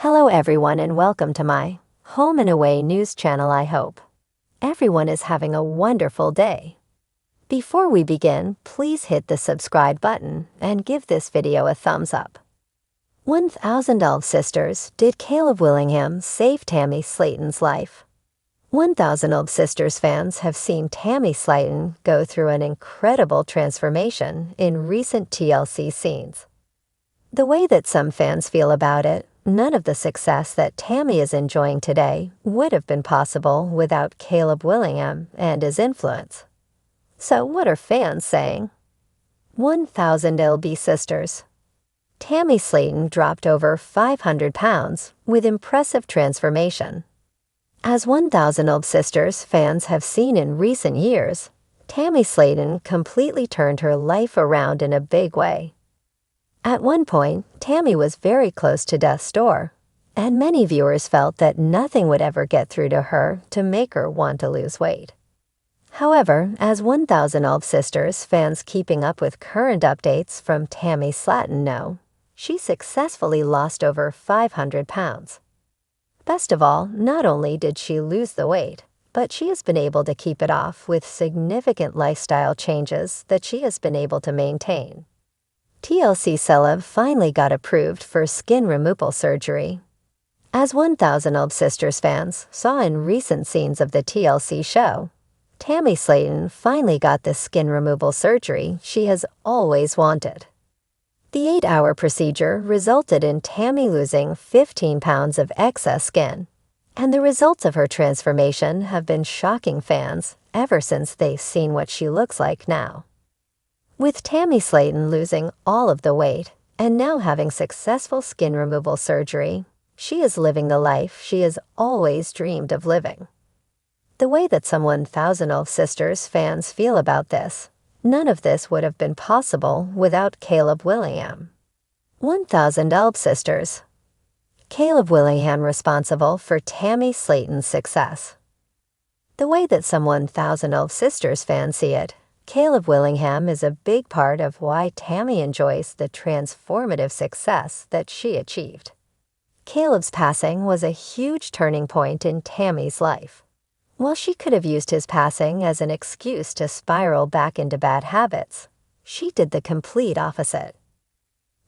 Hello everyone and welcome to my Home and Away news channel. I hope everyone is having a wonderful day. Before we begin, please hit the subscribe button and give this video a thumbs up. 1,000 Elf Sisters. Did Caleb Willingham save Tammy Slaton's life? 1,000 Elf Sisters fans have seen Tammy Slaton go through an incredible transformation in recent TLC scenes. The way that some fans feel about it, none of the success that Tammy is enjoying today would have been possible without Caleb Willingham and his influence. So what are fans saying? 1,000 LB Sisters. Tammy Slaton dropped over 500 pounds with impressive transformation. As 1,000 LB Sisters fans have seen in recent years, Tammy Slaton completely turned her life around in a big way. At one point, Tammy was very close to death's door, and many viewers felt that nothing would ever get through to her to make her want to lose weight. However, as 1,000 Elf Sisters fans keeping up with current updates from Tammy Slaton know, she successfully lost over 500 pounds. Best of all, not only did she lose the weight, but she has been able to keep it off with significant lifestyle changes that she has been able to maintain. TLC celeb finally got approved for skin removal surgery. As 1,000 Elf Sisters fans saw in recent scenes of the TLC show, Tammy Slaton finally got the skin removal surgery she has always wanted. The 8-hour procedure resulted in Tammy losing 15 pounds of excess skin, and the results of her transformation have been shocking fans ever since they've seen what she looks like now. With Tammy Slaton losing all of the weight and now having successful skin removal surgery, she is living the life she has always dreamed of living. The way that some 1,000 Elf Sisters fans feel about this, none of this would have been possible without Caleb Willingham. 1,000 Elf Sisters. Caleb Willingham responsible for Tammy Slaton's success. The way that some 1,000 Elf Sisters fans see it, Caleb Willingham is a big part of why Tammy enjoys the transformative success that she achieved. Caleb's passing was a huge turning point in Tammy's life. While she could have used his passing as an excuse to spiral back into bad habits, she did the complete opposite.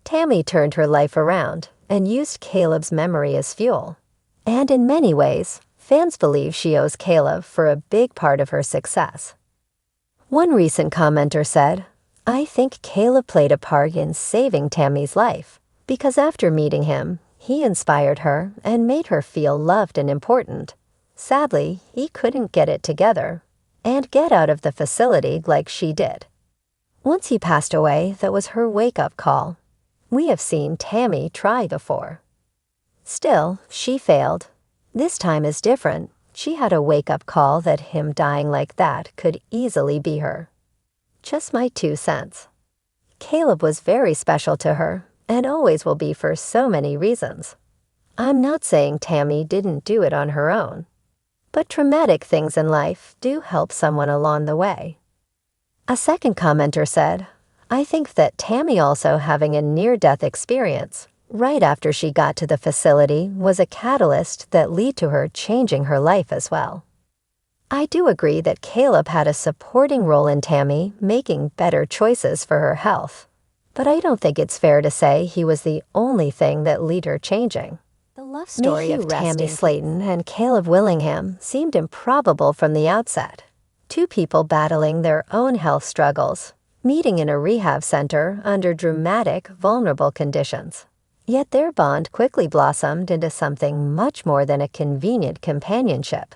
Tammy turned her life around and used Caleb's memory as fuel. And in many ways, fans believe she owes Caleb for a big part of her success. One recent commenter said, "I think Caleb played a part in saving Tammy's life, because after meeting him, he inspired her and made her feel loved and important. Sadly, he couldn't get it together and get out of the facility like she did. Once he passed away, that was her wake-up call. We have seen Tammy try before. Still, she failed. This time is different. She had a wake-up call that him dying like that could easily be her. Just my 2 cents. Caleb was very special to her and always will be for so many reasons. I'm not saying Tammy didn't do it on her own, but traumatic things in life do help someone along the way." A second commenter said, "I think that Tammy also having a near-death experience right after she got to the facility was a catalyst that led to her changing her life as well." I do agree that Caleb had a supporting role in Tammy making better choices for her health, but I don't think it's fair to say he was the only thing that led her changing. The love story of Tammy Slaton and Caleb Willingham seemed improbable from the outset. Two people battling their own health struggles, meeting in a rehab center under dramatic, vulnerable conditions. Yet their bond quickly blossomed into something much more than a convenient companionship.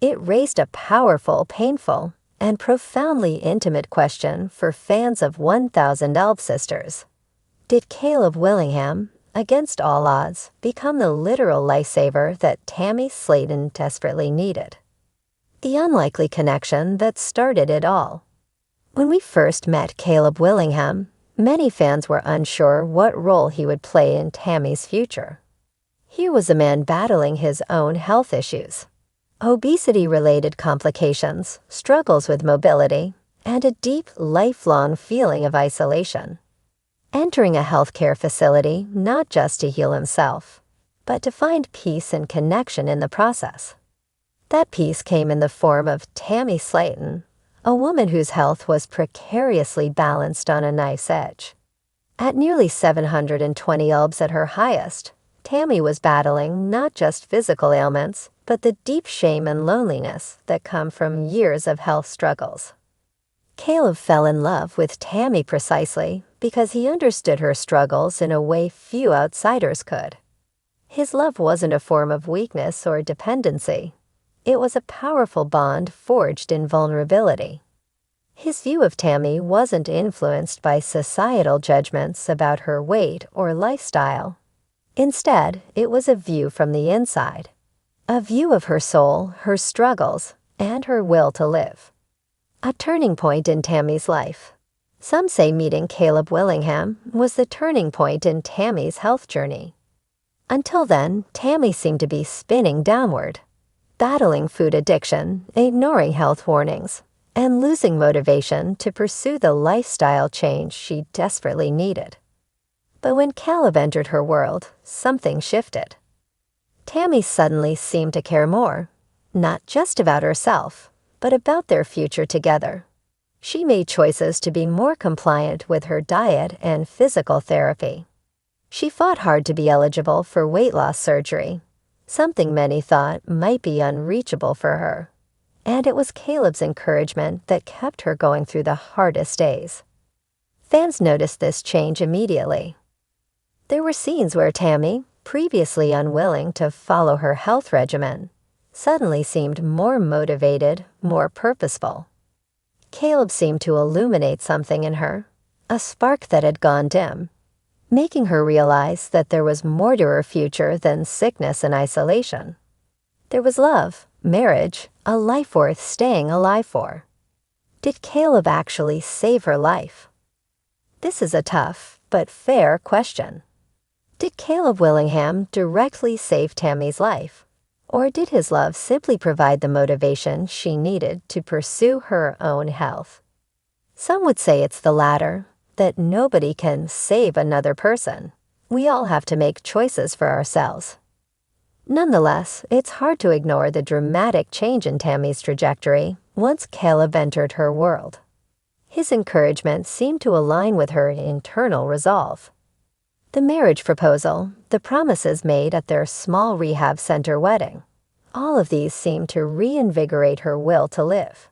It raised a powerful, painful, and profoundly intimate question for fans of 1,000 Elf Sisters. Did Caleb Willingham, against all odds, become the literal lifesaver that Tammy Slaton desperately needed? The unlikely connection that started it all. When we first met Caleb Willingham, many fans were unsure what role he would play in Tammy's future. Here was a man battling his own health issues, obesity-related complications, struggles with mobility, and a deep, lifelong feeling of isolation. Entering a healthcare facility not just to heal himself, but to find peace and connection in the process. That peace came in the form of Tammy Slaton, a woman whose health was precariously balanced on a knife's edge. At nearly 720 ULBs at her highest, Tammy was battling not just physical ailments, but the deep shame and loneliness that come from years of health struggles. Caleb fell in love with Tammy precisely because he understood her struggles in a way few outsiders could. His love wasn't a form of weakness or dependency. It was a powerful bond forged in vulnerability. His view of Tammy wasn't influenced by societal judgments about her weight or lifestyle. Instead, it was a view from the inside, a view of her soul, her struggles, and her will to live. A turning point in Tammy's life. Some say meeting Caleb Willingham was the turning point in Tammy's health journey. Until then, Tammy seemed to be spinning downward, battling food addiction, ignoring health warnings, and losing motivation to pursue the lifestyle change she desperately needed. But when Caleb entered her world, something shifted. Tammy suddenly seemed to care more, not just about herself, but about their future together. She made choices to be more compliant with her diet and physical therapy. She fought hard to be eligible for weight loss surgery, something many thought might be unreachable for her. And it was Caleb's encouragement that kept her going through the hardest days. Fans noticed this change immediately. There were scenes where Tammy, previously unwilling to follow her health regimen, suddenly seemed more motivated, more purposeful. Caleb seemed to illuminate something in her, a spark that had gone dim, making her realize that there was more to her future than sickness and isolation. There was love, marriage, a life worth staying alive for. Did Caleb actually save her life? This is a tough, but fair question. Did Caleb Willingham directly save Tammy's life? Or did his love simply provide the motivation she needed to pursue her own health? Some would say it's the latter, that nobody can save another person. We all have to make choices for ourselves. Nonetheless, it's hard to ignore the dramatic change in Tammy's trajectory once Caleb entered her world. His encouragement seemed to align with her internal resolve. The marriage proposal, the promises made at their small rehab center wedding, all of these seemed to reinvigorate her will to live.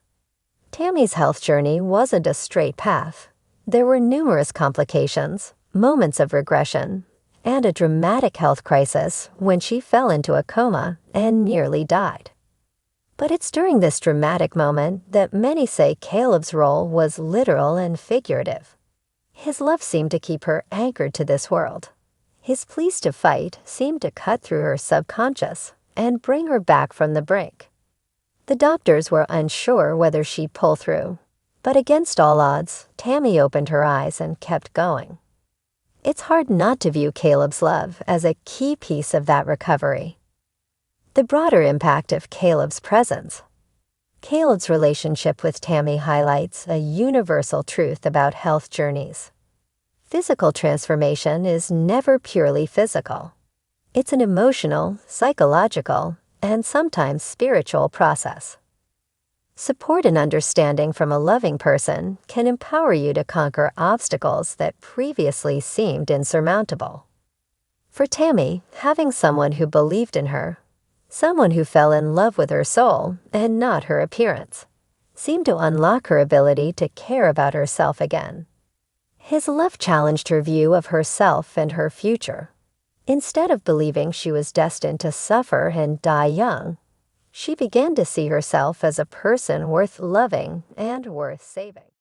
Tammy's health journey wasn't a straight path. There were numerous complications, moments of regression, and a dramatic health crisis when she fell into a coma and nearly died. But it's during this dramatic moment that many say Caleb's role was literal and figurative. His love seemed to keep her anchored to this world. His pleas to fight seemed to cut through her subconscious and bring her back from the brink. The doctors were unsure whether she'd pull through, but against all odds, Tammy opened her eyes and kept going. It's hard not to view Caleb's love as a key piece of that recovery. The broader impact of Caleb's presence. Caleb's relationship with Tammy highlights a universal truth about health journeys. Physical transformation is never purely physical. It's an emotional, psychological, and sometimes spiritual process. Support and understanding from a loving person can empower you to conquer obstacles that previously seemed insurmountable. For Tammy, having someone who believed in her, someone who fell in love with her soul and not her appearance, seemed to unlock her ability to care about herself again. His love challenged her view of herself and her future. Instead of believing she was destined to suffer and die young, she began to see herself as a person worth loving and worth saving.